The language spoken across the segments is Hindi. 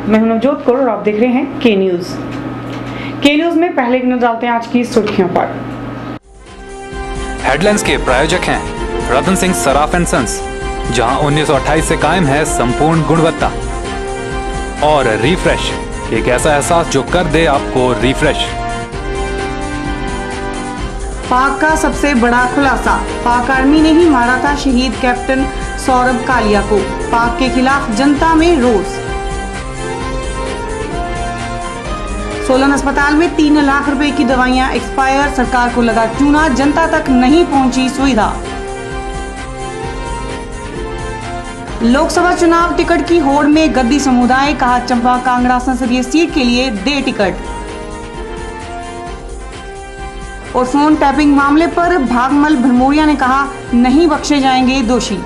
मैं हूं नवजोत कौर और आप देख रहे हैं के न्यूज। के न्यूज में पहले एक नजर डालते हैं आज की सुर्खियों पर। हेडलाइंस के प्रायोजक हैं रतन सिंह सराफ एंड सन्स, जहां 1928 से कायम है संपूर्ण गुणवत्ता। और रिफ्रेश, एक ऐसा एहसास जो कर दे आपको रिफ्रेश। पाक का सबसे बड़ा खुलासा, पाक आर्मी ने ही मारा था शहीद कैप्टन सौरभ कालिया को, पाक के खिलाफ जनता में रोष। सोलन अस्पताल में 3 लाख रुपए की दवाइयां एक्सपायर, सरकार को लगा चूना, जनता तक नहीं पहुंची सुविधा। लोकसभा चुनाव टिकट की होड़ में गद्दी समुदाय, कहा चंपा कांगड़ा संसदीय सीट के लिए दे टिकट। और फोन टैपिंग मामले पर भागमल भरमोरिया ने कहा नहीं बख्शे जाएंगे दोषी।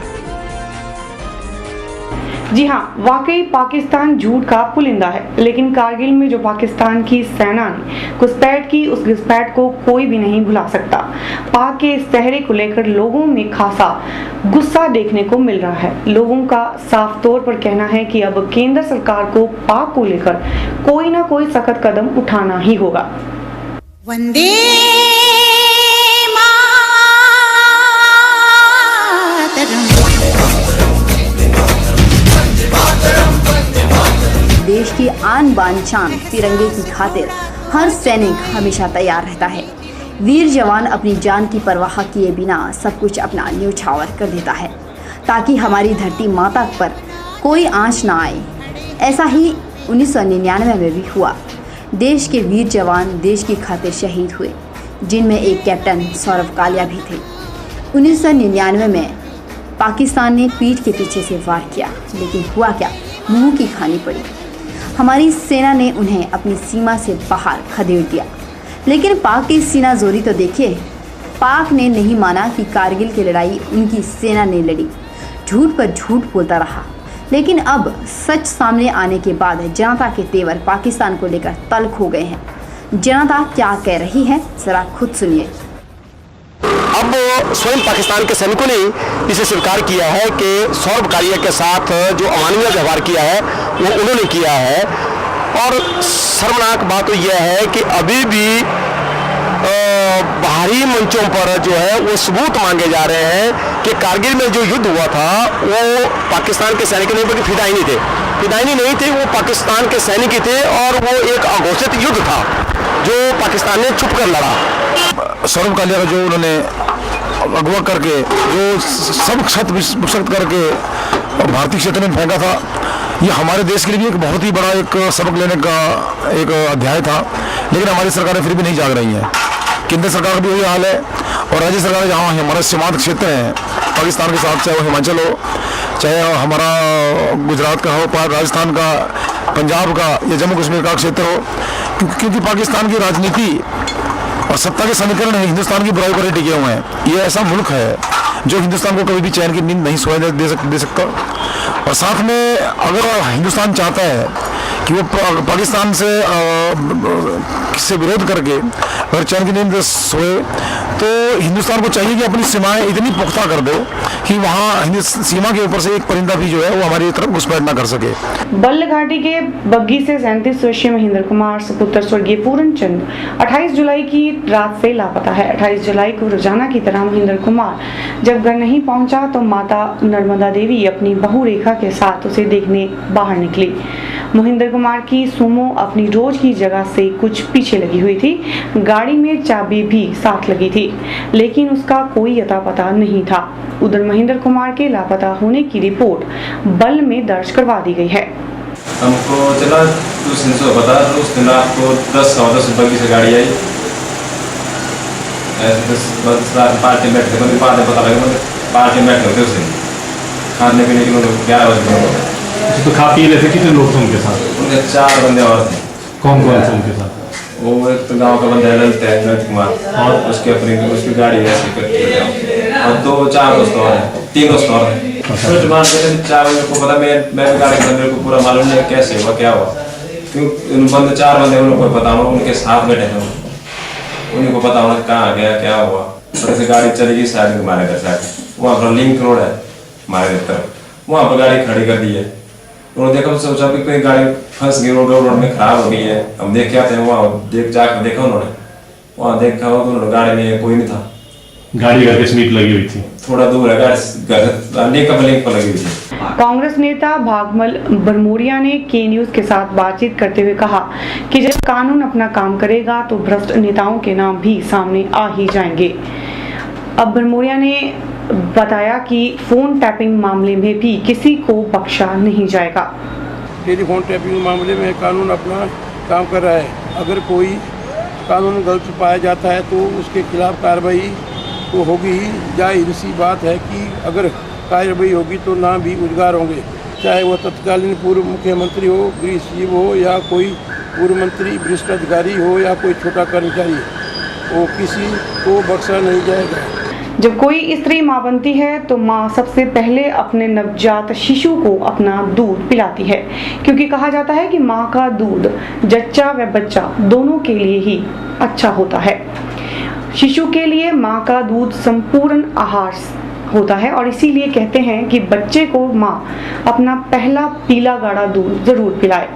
जी हां, वाकई पाकिस्तान झूठ का पुलिंदा है, लेकिन कारगिल में जो पाकिस्तान की सेना ने घुसपैठ की, उस घुसपैठ को कोई भी नहीं भुला सकता। पाक के इस चेहरे को लेकर लोगों में खासा गुस्सा देखने को मिल रहा है। लोगों का साफ तौर पर कहना है कि अब केंद्र सरकार को पाक को लेकर कोई ना कोई सख्त कदम उठाना ही होगा। वंदे देश की आन बान शान तिरंगे की खातिर हर सैनिक हमेशा तैयार रहता है। वीर जवान अपनी जान की परवाह किए बिना सब कुछ अपना न्यौछावर कर देता है ताकि हमारी धरती माता पर कोई आंच ना आए। ऐसा ही 1999 में भी हुआ। देश के वीर जवान देश की खातिर शहीद हुए, जिनमें एक कैप्टन सौरभ कालिया भी थे। 1999 में पाकिस्तान ने पीठ के पीछे से वार किया, लेकिन हुआ क्या, मुंह की खानी पड़ी। हमारी सेना ने उन्हें अपनी सीमा से बाहर खदेड़ दिया, लेकिन पाक की सीना जोरी तो देखिए। पाक ने नहीं माना कि कारगिल की लड़ाई उनकी सेना ने लड़ी, झूठ पर झूठ बोलता रहा। लेकिन अब सच सामने आने के बाद जनता के तेवर पाकिस्तान को लेकर तल्ख हो गए हैं। जनता क्या कह रही है, जरा खुद सुनिए। अब स्वयं पाकिस्तान के सैनिकों ने इसे स्वीकार किया है कि सौरभ कालिया के साथ जो अमानवीय व्यवहार किया है वो उन्होंने किया है। और शर्मनाक बात तो यह है कि अभी भी बाहरी मंचों पर जो है वो सबूत मांगे जा रहे हैं कि कारगिल में जो युद्ध हुआ था वो पाकिस्तान के सैनिक नहीं बल्कि फिदायनी थे। फिदायनी नहीं थे, वो पाकिस्तान के सैनिक ही थे और वो एक अघोषित युद्ध था जो पाकिस्तान ने छुप कर लड़ा। सौरभ कालिया का जो उन्होंने अगवा करके जो सब क्षत करके भारतीय क्षेत्र में फेंका था, ये हमारे देश के लिए भी एक बहुत ही बड़ा एक सबक लेने का एक अध्याय था। लेकिन हमारी सरकारें फिर भी नहीं जाग रही हैं। केंद्र सरकार का भी वही हाल है और राज्य सरकार जहाँ हमारे सीमांत क्षेत्र हैं पाकिस्तान के साथ, चाहे वो हिमाचल हो, चाहे हमारा गुजरात का हो, राजस्थान का, पंजाब का या जम्मू कश्मीर का क्षेत्र हो, क्योंकि पाकिस्तान की राजनीति और सत्ता के समीकरण हिंदुस्तान की बुराई पर टिके हुए हैं। ये ऐसा मुल्क है जो हिंदुस्तान को कभी भी चैन की नींद नहीं सोने दे सकता। और साथ में अगर हिंदुस्तान चाहता है कि वो पाकिस्तान से विरोध करके अगर चैन की नींद सोए, तो हिंदुस्तान को चाहिए कि अपनी सीमाएं इतनी पुख्ता कर दे कि वहाँ सीमा के ऊपर से एक परिंदा भी जो है वो हमारी तरफ घुसपैठ ना कर सके। बल्ल घाटी के बग्गी से 37 वर्षीय महेंद्र कुमार सपुत्र स्वर्गीय पूरन चंद 28 जुलाई की रात से लापता है। 28 जुलाई को रोजाना की तरह महेंद्र कुमार जब घर नहीं पहुंचा तो माता नर्मदा देवी अपनी बहू रेखा के साथ उसे देखने बाहर निकली। महेंद्र कुमार की सुमो अपनी रोज की जगह से कुछ पीछे लगी हुई थी। गाड़ी में चाबी भी साथ लगी थी, लेकिन उसका कोई अता पता नहीं था। उधर महेंद्र कुमार के लापता होने की रिपोर्ट बल में दर्ज करवा दी गई है। हमको चला उस दिन से पता, उस दिन रात को 10 बग्गी से गाड़ी आई, पार्टी में बैठे थे, बाद में पता लगा पार्टी में बैठे थे। उस दिन खाने पीने के लोग 11 बजे तो खा पी रहे थे। कितने लोग थे उनके साथ? उनके 4 बंदे और थे। कौन कौन थे उनके साथ? वो एक तो गांव का बंदा है ललित कुमार और उसकी गाड़ी है और 4 दोस्त और हैं, 3 दोस्त और हैं। कुछ मान के 4 बजे को पता, मैं भी गाड़ी के मेरे को पूरा मालूम नहीं कैसे हुआ क्या हुआ, क्योंकि उन बंदे 4 बंदे उनको पता होगा, उनके साथ बैठे थे, उन्हीं को पता होना कहाँ गया क्या हुआ। और ऐसे गाड़ी चलेगी साइड हमारे घर साइड, वहाँ पर लिंक रोड है हमारे तरफ, वहाँ पर गाड़ी खड़ी कर दी है। उन्होंने देखा, सोचा कि कोई गाड़ी फंस गई, रोड में खराब हो गई है, हम देख के आते हैं। वहाँ जाकर देखा उन्होंने, वहाँ देखा तो उन्होंने गाड़ी में कोई नहीं था। गाड़ी घर के समीप लगी हुई थी, थोड़ा दूर है, गाड़ी लिंक पर लगी हुई थी। कांग्रेस नेता भागमल बरमोरिया ने के न्यूज के साथ बातचीत करते हुए कहा कि जब कानून अपना काम करेगा तो भ्रष्ट नेताओं के नाम भी सामने आ ही जाएंगे। अब बरमोरिया ने बताया कि फोन टैपिंग मामले में भी किसी को बख्शा नहीं जाएगा। टेलीफोन टैपिंग मामले में कानून अपना काम कर रहा है। अगर कोई कानून गलत पाया जाता है तो उसके खिलाफ कार्रवाई तो होगी ही। जाहिर सी बात है कि अगर कार्रवाई होगी तो नाम भी उजागर होंगे, चाहे वह तत्कालीन पूर्व मुख्यमंत्री हो, गृह सचिव हो, या कोई पूर्व मंत्री, वरिष्ठ अधिकारी हो, या कोई छोटा कर्मचारी हो, किसी को बख्शा नहीं जाएगा। जब कोई स्त्री मां बनती है तो मां सबसे पहले अपने नवजात शिशु को अपना दूध पिलाती है, क्योंकि कहा जाता है कि मां का दूध जच्चा व बच्चा दोनों के लिए ही अच्छा होता है। शिशु के लिए मां का दूध संपूर्ण आहार होता है और इसीलिए कहते हैं कि बच्चे को मां अपना पहला पीला गाढ़ा दूध जरूर पिलाए।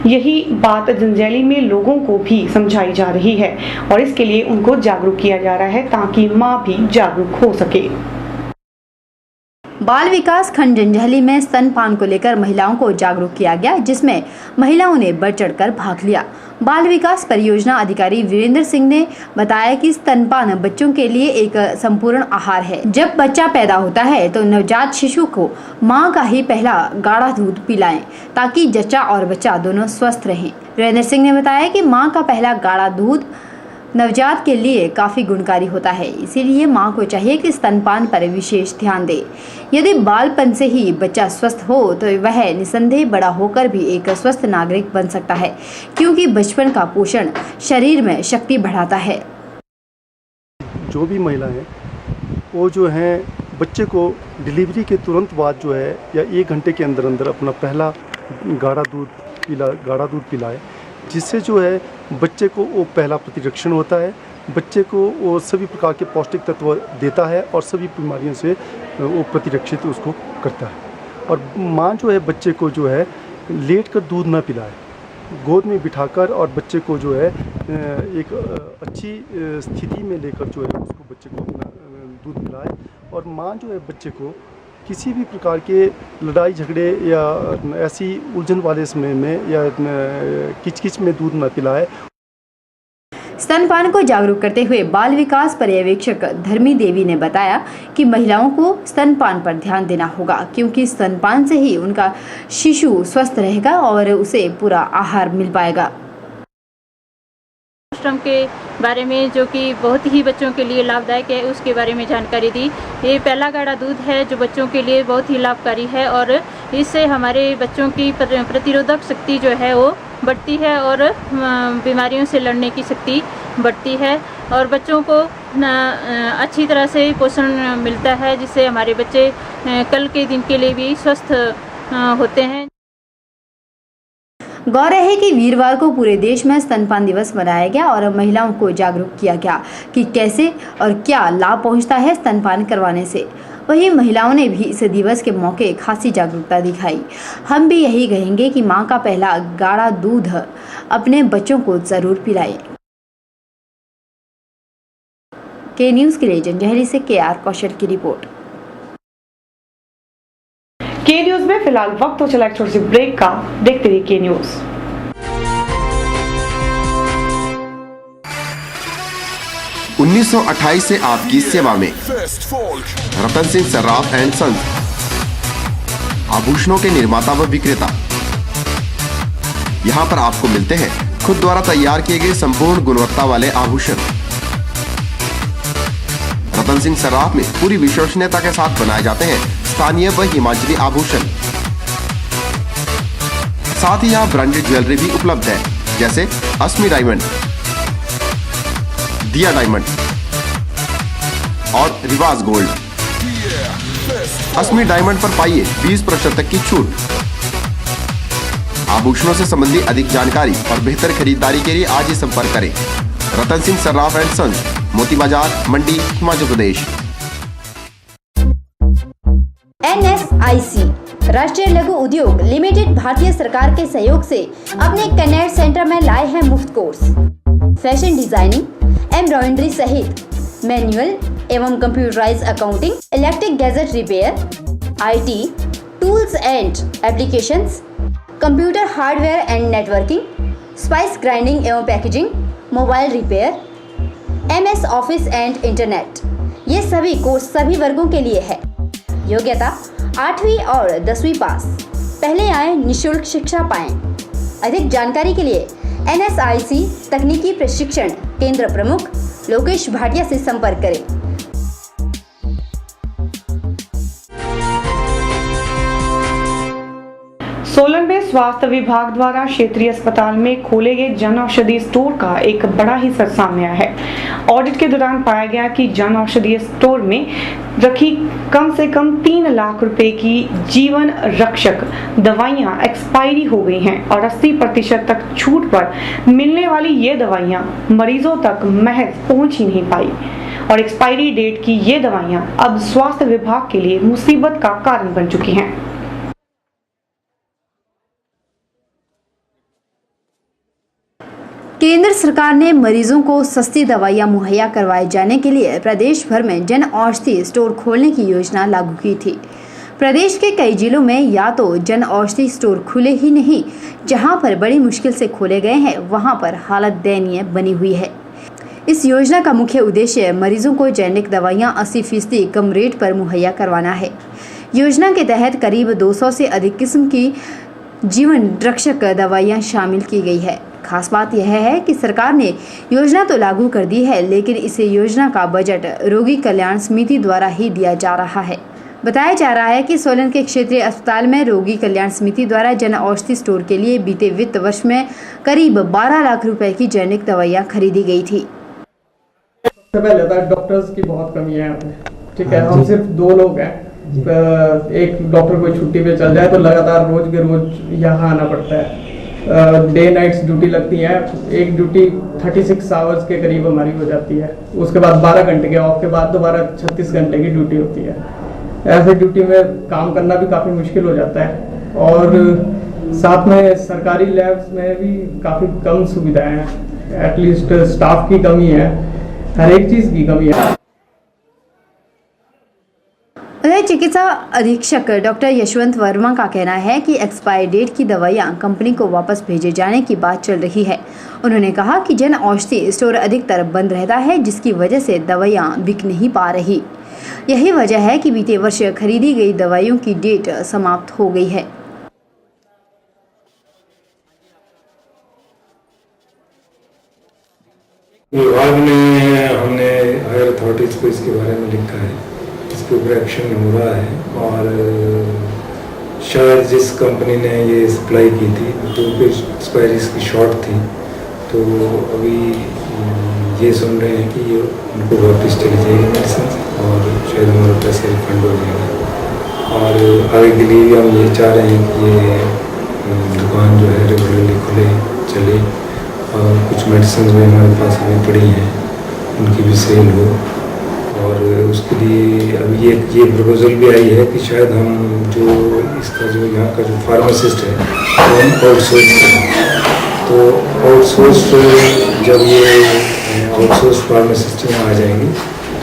यही बात जंजैली में लोगों को भी समझाई जा रही है और इसके लिए उनको जागरूक किया जा रहा है ताकि मां भी जागरूक हो सके। बाल विकास खंड जंजैली में स्तनपान को लेकर महिलाओं को जागरूक किया गया, जिसमें महिलाओं ने बढ़ चढ़कर भाग लिया। बाल विकास परियोजना अधिकारी वीरेंद्र सिंह ने बताया कि स्तनपान बच्चों के लिए एक संपूर्ण आहार है। जब बच्चा पैदा होता है तो नवजात शिशु को मां का ही पहला गाढ़ा दूध पिलाएं ताकि जच्चा और बच्चा दोनों स्वस्थ रहें। वीरेंद्र सिंह ने बताया कि मां का पहला गाढ़ा दूध नवजात के लिए काफ़ी गुणकारी होता है, इसीलिए मां को चाहिए कि स्तनपान पर विशेष ध्यान दे। यदि बालपन से ही बच्चा स्वस्थ हो तो वह निसंदेह बड़ा होकर भी एक स्वस्थ नागरिक बन सकता है, क्योंकि बचपन का पोषण शरीर में शक्ति बढ़ाता है। जो भी महिला है वो जो है बच्चे को डिलीवरी के तुरंत बाद जो है या 1 घंटे के अंदर अंदर अपना पहला गाढ़ा दूध पिलाए, जिससे जो है बच्चे को वो पहला प्रतिरक्षण होता है, बच्चे को वो सभी प्रकार के पौष्टिक तत्व देता है और सभी बीमारियों से वो प्रतिरक्षित उसको करता है। और माँ जो है बच्चे को जो है लेट कर दूध ना पिलाए, गोद में बिठाकर और बच्चे को जो है एक अच्छी स्थिति में लेकर जो है उसको बच्चे को अपना दूध पिलाए। और माँ जो है बच्चे को किसी भी प्रकार के लड़ाई झगड़े या ऐसी उलझन वाले समय में या किचकिच में दूध न पिलाए। स्तनपान को जागरूक करते हुए बाल विकास पर्यवेक्षक धर्मी देवी ने बताया कि महिलाओं को स्तनपान पर ध्यान देना होगा, क्योंकि स्तनपान से ही उनका शिशु स्वस्थ रहेगा और उसे पूरा आहार मिल पाएगा। के बारे में जो कि बहुत ही बच्चों के लिए लाभदायक है, उसके बारे में जानकारी दी। ये पहला गाढ़ा दूध है जो बच्चों के लिए बहुत ही लाभकारी है और इससे हमारे बच्चों की प्रतिरोधक शक्ति जो है वो बढ़ती है और बीमारियों से लड़ने की शक्ति बढ़ती है और बच्चों को अच्छी तरह से पोषण मिलता है, जिससे हमारे बच्चे कल के दिन के लिए भी स्वस्थ होते हैं। गौर है कि वीरवार को पूरे देश में स्तनपान दिवस मनाया गया और महिलाओं को जागरूक किया गया कि कैसे और क्या लाभ पहुंचता है स्तनपान करवाने से। वहीं महिलाओं ने भी इस दिवस के मौके खासी जागरूकता दिखाई। हम भी यही कहेंगे कि मां का पहला गाढ़ा दूध अपने बच्चों को जरूर पिलाएं। के न्यूज़ के लिए जंजैली से KR कौशल की रिपोर्ट। के न्यूज में फिलहाल वक्त हो चला एक छोटे से ब्रेक का। देखते रहिए के न्यूज। उन्नीस 1928 से आपकी सेवा में रतन सिंह सर्राफ एंड सन्स, आभूषणों के निर्माता व विक्रेता। यहाँ पर आपको मिलते हैं खुद द्वारा तैयार किए गए संपूर्ण गुणवत्ता वाले आभूषण। रतन सिंह सर्राफ में पूरी विश्वसनीयता के साथ बनाए जाते हैं स्थानीय व हिमाचली आभूषण। साथ ही यहाँ ब्रांडेड ज्वेलरी भी उपलब्ध है, जैसे अस्मी डायमंड, दिया डायमंड और रिवाज गोल्ड। अस्मी डायमंड पर पाइए 20% तक की छूट। आभूषणों से संबंधित अधिक जानकारी और बेहतर खरीदारी के लिए आज ही संपर्क करें। रतन सिंह सर्राफ एंड सन्स, मोती बाजार, मंडी, हिमाचल प्रदेश। NSIC राष्ट्रीय लघु उद्योग लिमिटेड भारतीय सरकार के सहयोग से अपने कनेक्ट सेंटर में लाए हैं मुफ्त कोर्स। फैशन डिजाइनिंग, एम्ब्रॉयडरी सहित मैनुअल एवं computerise accounting, electric gadget repair, IT, tools and applications, computer hardware and networking, spice grinding एवं packaging, mobile repair, MS office and internet. ये सभी कोर्स सभी वर्गों के लिए है। योग्यता 8वीं और 10वीं पास। पहले आए निःशुल्क शिक्षा पाएं। अधिक जानकारी के लिए NSIC तकनीकी प्रशिक्षण केंद्र प्रमुख लोकेश भाटिया से संपर्क करें। सोलन में स्वास्थ्य विभाग द्वारा क्षेत्रीय अस्पताल में खोले गए जन औषधि स्टोर का एक बड़ा ही सच सामने आया है। ऑडिट के दौरान पाया गया कि जन औषधि स्टोर में रखी कम से कम 3 लाख रुपए की जीवन रक्षक दवाइयां एक्सपायरी हो गई हैं और 80% तक छूट पर मिलने वाली ये दवाइयां मरीजों तक महज पहुंच ही नहीं पाई और एक्सपायरी डेट की ये दवाइयां अब स्वास्थ्य विभाग के लिए मुसीबत का कारण बन चुकी हैं। केंद्र सरकार ने मरीजों को सस्ती दवाइयां मुहैया करवाए जाने के लिए प्रदेश भर में जन औषधि स्टोर खोलने की योजना लागू की थी। प्रदेश के कई जिलों में या तो जन औषधि स्टोर खुले ही नहीं, जहां पर बड़ी मुश्किल से खोले गए हैं वहां पर हालत दयनीय बनी हुई है। इस योजना का मुख्य उद्देश्य मरीजों को जेनेरिक दवाइयां 80% कम रेट पर मुहैया करवाना है। योजना के तहत करीब 200 से अधिक किस्म की जीवन रक्षक दवाइयां शामिल की गई है। खास बात यह है कि सरकार ने योजना तो लागू कर दी है, लेकिन इस योजना का बजट रोगी कल्याण समिति द्वारा ही दिया जा रहा है। बताया जा रहा है कि सोलन के क्षेत्रीय अस्पताल में रोगी कल्याण समिति द्वारा जन औषधि स्टोर के लिए बीते वित्त वर्ष में करीब 12 लाख रुपए की जेनेरिक दवाइयां खरीदी गई थी। सबसे पहले था डॉक्टर्स की बहुत कमी है, ठीक है। हम सिर्फ 2 लोग हैं। एक डॉक्टर कोई छुट्टी पे चल जाए तो लगातार रोज के रोज यहाँ आना पड़ता है। डे नाइट्स ड्यूटी लगती है। एक ड्यूटी 36 आवर्स के करीब हमारी हो जाती है। उसके बाद 12 घंटे के ऑफ के बाद दोबारा 36 घंटे की ड्यूटी होती है। ऐसे ड्यूटी में काम करना भी काफ़ी मुश्किल हो जाता है और साथ में सरकारी लैब्स में भी काफ़ी कम सुविधाएं हैं। एटलीस्ट स्टाफ की कमी है, हर एक चीज़ की कमी है। उधर चिकित्सा अधीक्षक डॉक्टर यशवंत वर्मा का कहना है कि एक्सपायर डेट की दवाइयां कंपनी को वापस भेजे जाने की बात चल रही है। उन्होंने कहा कि जन औषधि स्टोर अधिकतर बंद रहता है, जिसकी वजह से दवाइयां बिक नहीं पा रही। यही वजह है कि बीते वर्ष खरीदी गई दवाइयों की डेट समाप्त हो गई है। विभाग ने हमने हायर अथॉरिटीज को इसके बारे में लिखा है, इसके ऊपर एक्शन हो रहा है और शायद जिस कंपनी ने ये सप्लाई की थी तो एक्सपायरी की शॉर्ट थी, तो अभी ये सुन रहे हैं कि ये उनको वापस चली जाएगी मेडिसिन और शायद हमारा पैसे रिफंड हो जाएगा। और आगे के लिए भी हम ये चाह रहे हैं कि ये दुकान जो है रेगुलरली खुले चले और कुछ मेडिसिन में हमारे पास अभी पड़ी हैं उनकी भी सेल हो। और उसके लिए अभी ये प्रपोजल भी आई है कि शायद हम जो इसका जो यहाँ का जो फार्मासिस्ट है वो हम आउटसोर्स करें। तो आउटसोर्स जब ये आउटसोर्स फार्मासिस्ट में आ जाएंगे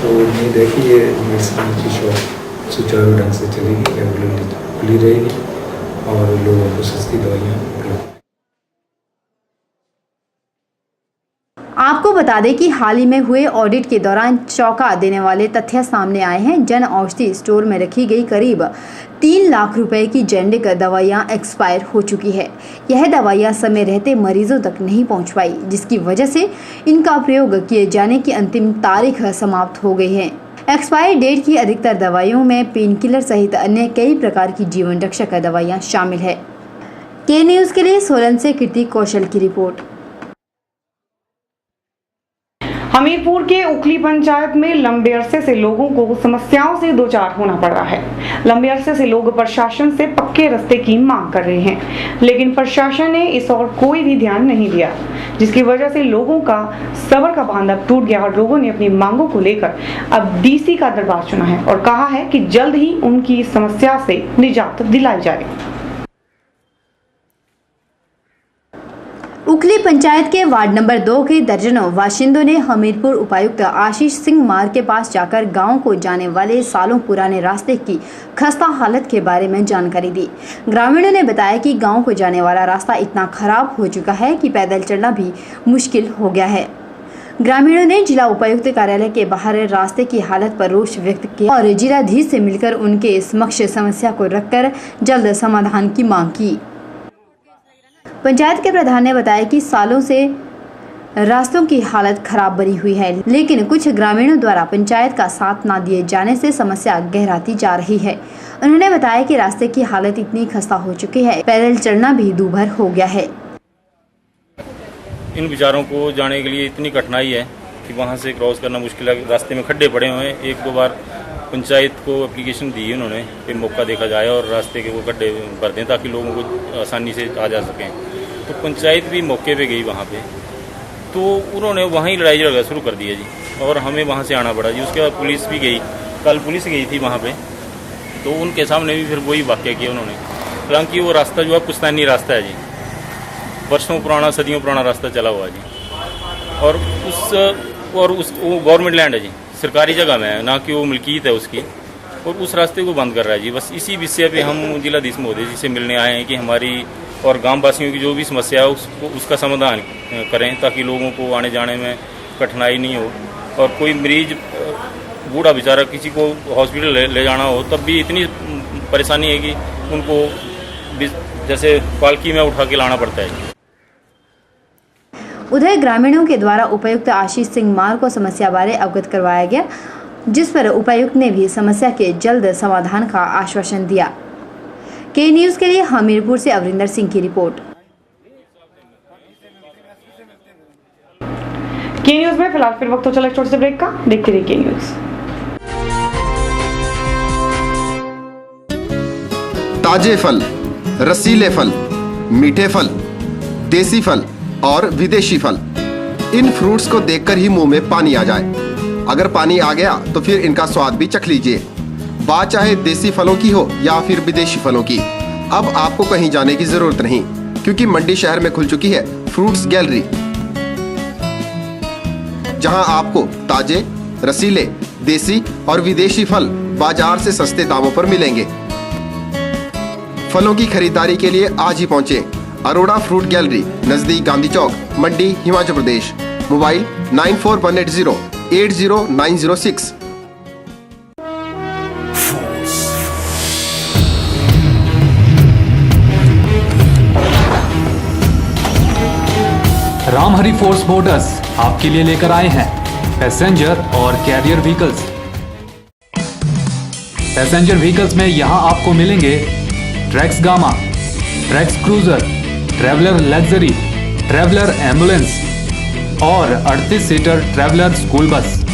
तो उम्मीद है कि ये मेडिसिन की शॉप सुचारू ढंग से चलेगी, रेगुलरली खुली रहेगी और लोगों को सस्ती दवाइयाँ उपलब्ध। आपको बता दें कि हाल ही में हुए ऑडिट के दौरान चौंका देने वाले तथ्य सामने आए हैं। जन औषधि स्टोर में रखी गई करीब 3 लाख रुपए की जेनेरिक दवाइयां एक्सपायर हो चुकी है। यह दवाइयां समय रहते मरीजों तक नहीं पहुंच पाई, जिसकी वजह से इनका प्रयोग किए जाने की अंतिम तारीख समाप्त हो गई है। एक्सपायरी डेट की अधिकतर दवाइयों में पेन किलर सहित अन्य कई प्रकार की जीवन रक्षक दवाइयां शामिल है। के न्यूज़ के लिए सोलन से कीर्ति कौशल की रिपोर्ट। हमीरपुर के उखली पंचायत में लंबे अरसे से लोगों को समस्याओं से दो चार होना पड़ रहा है। लंबे अरसे से लोग प्रशासन से पक्के रास्ते की मांग कर रहे हैं, लेकिन प्रशासन ने इस और कोई भी ध्यान नहीं दिया, जिसकी वजह से लोगों का सब्र का बांध अब टूट गया और लोगों ने अपनी मांगों को लेकर अब डीसी का दरबार चुना है और कहा है कि जल्द ही उनकी इस समस्या से निजात दिलाई जाए। उखली पंचायत के वार्ड नंबर 2 के दर्जनों बाशिंदों ने हमीरपुर उपायुक्त आशीष सिंह मार के पास जाकर गांव को जाने वाले सालों पुराने रास्ते की खस्ता हालत के बारे में जानकारी दी। ग्रामीणों ने बताया कि गांव को जाने वाला रास्ता इतना खराब हो चुका है कि पैदल चलना भी मुश्किल हो गया है। ग्रामीणों ने जिला उपायुक्त कार्यालय के बाहर रास्ते की हालत पर रोष व्यक्त किया और जिलाधीश से मिलकर उनके समक्ष समस्या को रखकर जल्द समाधान की मांग की। पंचायत के प्रधान ने बताया कि सालों से रास्तों की हालत खराब बनी हुई है, लेकिन कुछ ग्रामीणों द्वारा पंचायत का साथ न दिए जाने से समस्या गहराती जा रही है। उन्होंने बताया कि रास्ते की हालत इतनी खस्ता हो चुकी है, पैदल चलना भी दूभर हो गया है। इन विचारों को जाने के लिए इतनी कठिनाई है कि वहाँ से क्रॉस करना मुश्किल है। रास्ते में खड्डे पड़े हुए हैं। 1-2 बार पंचायत को एप्लीकेशन दी उन्होंने कि मौका देखा जाए और रास्ते के वो गड्ढे भर दें ताकि लोगों को आसानी से आ जा सकें। तो पंचायत भी मौके पे गई वहाँ पे, तो उन्होंने वहीं लड़ाई झगड़ा शुरू कर दिया जी और हमें वहाँ से आना पड़ा जी। उसके बाद पुलिस भी गई, कल पुलिस गई थी वहाँ पे, तो उनके सामने भी फिर वही वाक़या किया उन्होंने। हालांकि वो रास्ता जो है पुश्तैनी रास्ता है जी, वर्षों पुराना सदियों पुराना रास्ता चला हुआ जी, और उस वो गवर्नमेंट लैंड है जी, सरकारी जगह में है, ना कि वो मिल्कियत है उसकी, और उस रास्ते को बंद कर रहा है जी। बस इसी विषय पे हम जिलाधीश महोदय जी से मिलने आए हैं कि हमारी और गांव वासियों की जो भी समस्या है उसका समाधान करें ताकि लोगों को आने जाने में कठिनाई नहीं हो। और कोई मरीज बूढ़ा बेचारा किसी को हॉस्पिटल ले जाना हो तब भी इतनी परेशानी है कि उनको जैसे पालकी में उठा के लाना पड़ता है। उधर ग्रामीणों के द्वारा उपायुक्त आशीष सिंह मार को समस्या बारे अवगत करवाया गया, जिस पर उपायुक्त ने भी समस्या के जल्द समाधान का आश्वासन दिया। के न्यूज के लिए हमीरपुर से अवरिंदर सिंह की रिपोर्ट। के न्यूज में फिलहाल फिर वक्त हो चला छोटे से ब्रेक का। देखते रहिए के न्यूज। ताजे फल, रसीले फल, मीठे फल, देसी फल और विदेशी फल, इन फ्रूट्स को देखकर ही मुंह में पानी आ जाए। अगर पानी आ गया तो फिर इनका स्वाद भी चख लीजिए। बात चाहे देसी फलों की हो या फिर विदेशी फलों की, अब आपको कहीं जाने की जरूरत नहीं, क्योंकि मंडी शहर में खुल चुकी है फ्रूट्स गैलरी, जहां आपको ताजे, रसीले, देसी और विदेशी फल बाजार से सस्ते दामों पर मिलेंगे। फलों की खरीदारी के लिए आज ही पहुंचे अरोड़ा फ्रूट गैलरी, नजदीक गांधी चौक, मंडी, Himachal Pradesh. Mobile 9418080906। Ramhari force Motors आपके लिए लेकर आए हैं पैसेंजर और कैरियर व्हीकल्स। पैसेंजर व्हीकल्स में यहां आपको मिलेंगे tracks gamma, tracks cruiser, traveller luxury, traveller ambulance और 38 seater traveller school bus.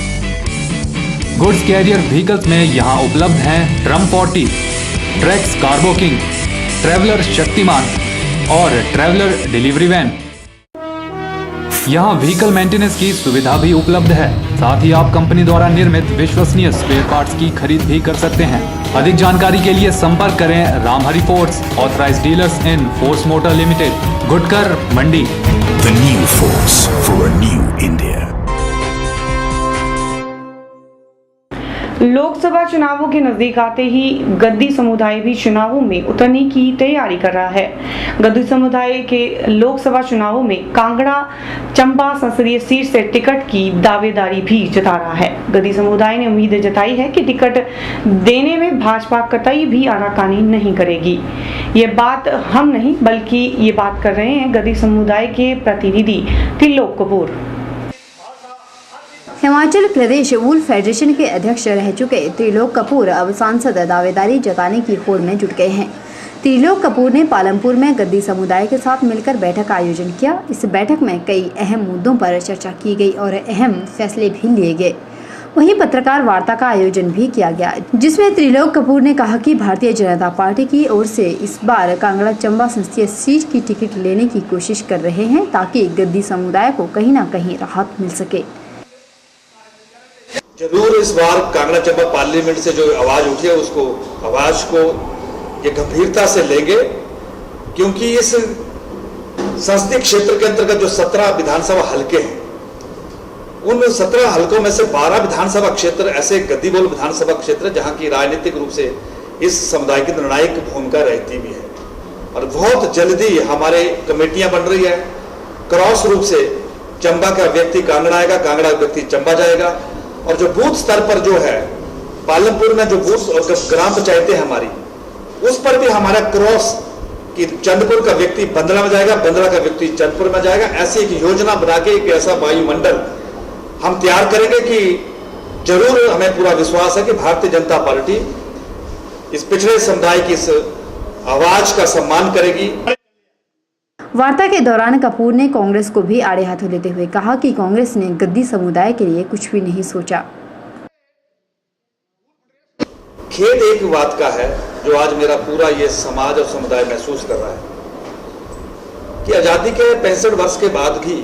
Goods carrier vehicles में यहां उपलब्ध हैं drum 40, tracks cargo king, traveller Shaktimaan और ट्रैवलर डिलीवरी वैन। यहाँ व्हीकल मेंटेनेंस की सुविधा भी उपलब्ध है। साथ ही आप कंपनी द्वारा निर्मित विश्वसनीय स्पेयर पार्ट्स की खरीद भी कर सकते हैं। अधिक जानकारी के लिए संपर्क करें Ramhari force, authorised dealers in force motor limited, Gutkar, Mandi. The new force for a new India. Lok Sabha चुनावों के नजदीक आते ही गद्दी समुदाय भी चुनावों में उतरने की तैयारी कर रहा है। गद्दी समुदाय के लोकसभा चुनावों में कांगड़ा चंबा संसदीय सीट से टिकट की दावेदारी भी जता रहा है। गद्दी समुदाय ने उम्मीद जताई है कि टिकट देने में भाजपा कतई भी आनाकानी नहीं करेगी। ये बात हम नहीं बल्कि ये बात कर रहे हैं गद्दी समुदाय के प्रतिनिधि त्रिलोक कपूर। हिमाचल प्रदेश वूल फेडरेशन के अध्यक्ष रह चुके त्रिलोक कपूर अब सांसद दावेदारी जताने की होड़ में जुट गए हैं। त्रिलोक कपूर ने पालमपुर में गद्दी समुदाय के साथ मिलकर बैठक का आयोजन किया। इस बैठक में कई अहम मुद्दों पर चर्चा की गई और अहम फैसले भी लिए गए। वहीं पत्रकार वार्ता का आयोजन भी किया गया, जिसमें त्रिलोक कपूर ने कहा कि भारतीय जनता पार्टी की ओर से इस बार कांगड़ा चंबा संसदीय सीट की टिकट लेने की कोशिश कर रहे हैं ताकि गद्दी समुदाय को कहीं न कहीं राहत मिल सके। जरूर इस बार कांगड़ा चंबा पार्लियामेंट से जो आवाज उठी है उसको आवाज को ये गंभीरता से लेंगे, क्योंकि इस संसदीय क्षेत्र के अंतर्गत जो 17 विधानसभा हलके हैं, उन 17 हलकों में से 12 विधानसभा क्षेत्र ऐसे गद्दी बोल विधानसभा क्षेत्र जहां की राजनीतिक रूप से इस समुदाय की निर्णायक भूमिका रहती भी है। और बहुत जल्दी हमारे कमेटियां बन रही है, क्रॉस रूप से चंबा का व्यक्ति कांगड़ा आएगा, कांगड़ा का व्यक्ति चंबा जाएगा। और जो बूथ स्तर पर जो है पालमपुर में जो बूथ और ग्राम पंचायतें हमारी, उस पर भी हमारा क्रॉस कि चंदपुर का व्यक्ति बंदला में जाएगा, बंदला का व्यक्ति चंदपुर में जाएगा। ऐसी एक योजना बना के एक ऐसा वायुमंडल हम तैयार करेंगे कि जरूर हमें पूरा विश्वास है कि भारतीय जनता पार्टी इस पिछड़े समुदाय की इस आवाज का सम्मान करेगी। वार्ता के दौरान कपूर ने कांग्रेस को भी आड़े हाथों लेते हुए कहा कि कांग्रेस ने गद्दी समुदाय के लिए कुछ भी नहीं सोचा। खेद एक बात का है जो आज मेरा पूरा ये समाज और समुदाय महसूस कर रहा है कि आजादी के 65 वर्ष के बाद भी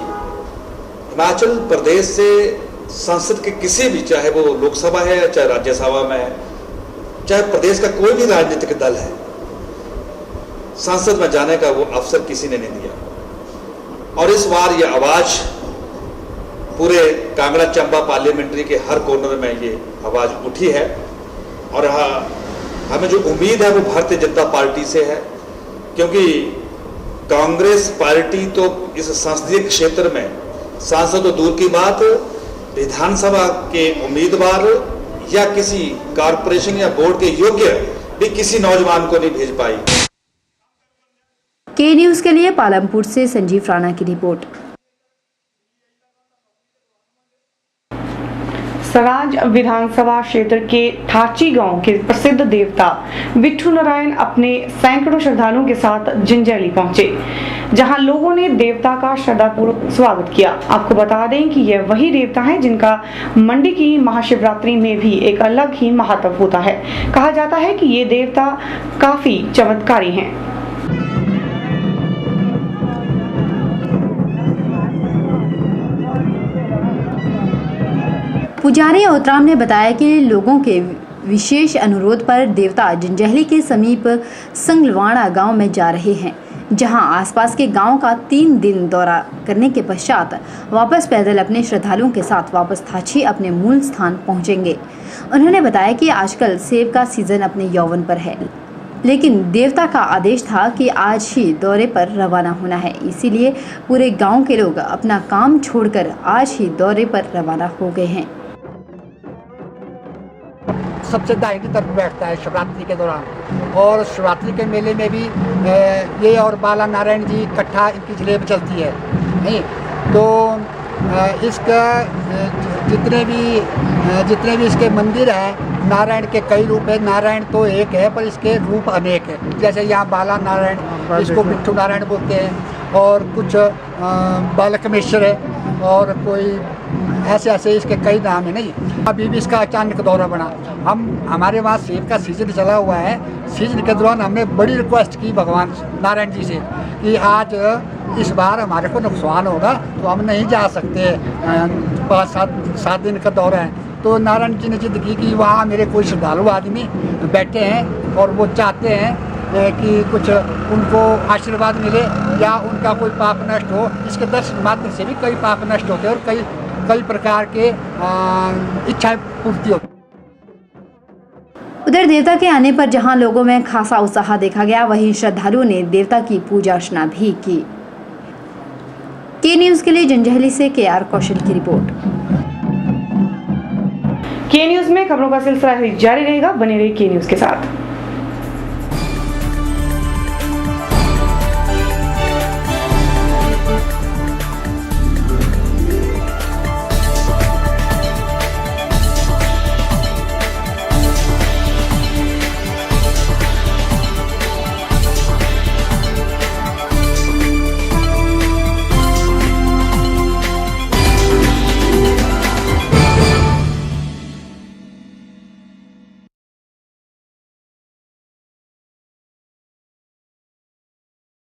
हिमाचल प्रदेश से संसद के किसी भी, चाहे वो लोकसभा है चाहे राज्यसभा में है, चाहे प्रदेश का कोई भी राजनीतिक दल है, संसद में जाने का वो अवसर किसी ने नहीं दिया। और इस बार ये आवाज पूरे कांगड़ा चंबा पार्लियामेंट्री के हर कॉर्नर में ये आवाज उठी है। और हमें जो उम्मीद है वो भारतीय जनता पार्टी से है, क्योंकि कांग्रेस पार्टी तो इस संसदीय क्षेत्र में सांसद तो दूर की बात, विधानसभा के उम्मीदवार या किसी कारपोरेशन या बोर्ड के योग्य भी किसी नौजवान को नहीं भेज पाई। के न्यूज के लिए पालमपुर से संजीव राणा की रिपोर्ट। सराज विधानसभा क्षेत्र के थाची गांव के प्रसिद्ध देवता विट्ठू नारायण अपने सैकड़ों श्रद्धालुओं के साथ जंजैली पहुंचे, जहां लोगों ने देवता का श्रद्धापूर्वक स्वागत किया। आपको बता दें कि यह वही देवता है जिनका मंडी की महाशिवरात्रि में भी एक अलग ही महत्व होता है। कहा जाता है कि ये देवता काफी चमत्कारी हैं। पुजारी ओतराम ने बताया कि लोगों के विशेष अनुरोध पर देवता जंजैली के समीप संगलवाड़ा गांव में जा रहे हैं, जहां आसपास के गांव का 3 दिन दौरा करने के पश्चात वापस पैदल अपने श्रद्धालुओं के साथ वापस थाची अपने मूल स्थान पहुंचेंगे। उन्होंने बताया कि आजकल सेब का सीजन अपने यौवन पर है, लेकिन देवता का आदेश था कि आज ही दौरे पर रवाना होना है, इसीलिए पूरे गांव के लोग अपना काम छोड़कर आज ही दौरे पर रवाना हो गए हैं। सबसे दाहिनी तरफ बैठता है शिवरात्रि के दौरान, और शिवरात्रि के मेले में भी ये और बाला नारायण जी इकट्ठा इनकी जलेब चलती है। नहीं तो इसका जितने भी इसके मंदिर हैं, नारायण के कई रूप है। नारायण तो एक है पर इसके रूप अनेक है। जैसे यहाँ बाला नारायण, इसको विट्ठू नारायण बोलते हैं, और कुछ बालकमेश्वर है, और कोई ऐसे इसके कई नाम है। नहीं अभी भी इसका अचानक दौरा बना। हमारे वहाँ सेब का सीजन चला हुआ है। सीजन के दौरान हमने बड़ी रिक्वेस्ट की भगवान नारायण जी से कि आज इस बार हमारे को नुकसान होगा तो हम नहीं जा सकते, 5-7 दिन का दौरा है। तो नारायण जी ने जिद की कि वहाँ मेरे कोई श्रद्धालु आदमी बैठे हैं और वो चाहते हैं कि कुछ उनको आशीर्वाद मिले या उनका कोई पाप नष्ट हो। इसके दर्शन मात्र से भी कई पाप नष्ट होते हैं और कई प्रकार के इच्छाएं पूर्ति होती। उधर देवता के आने पर जहां लोगों में खासा उत्साह देखा गया, वहीं श्रद्धालुओं ने देवता की पूजा अर्चना भी की। के न्यूज के लिए जंजैली से KR कौशल की रिपोर्ट। के न्यूज में खबरों का सिलसिला जारी रहेगा, बने रहिए के न्यूज के साथ।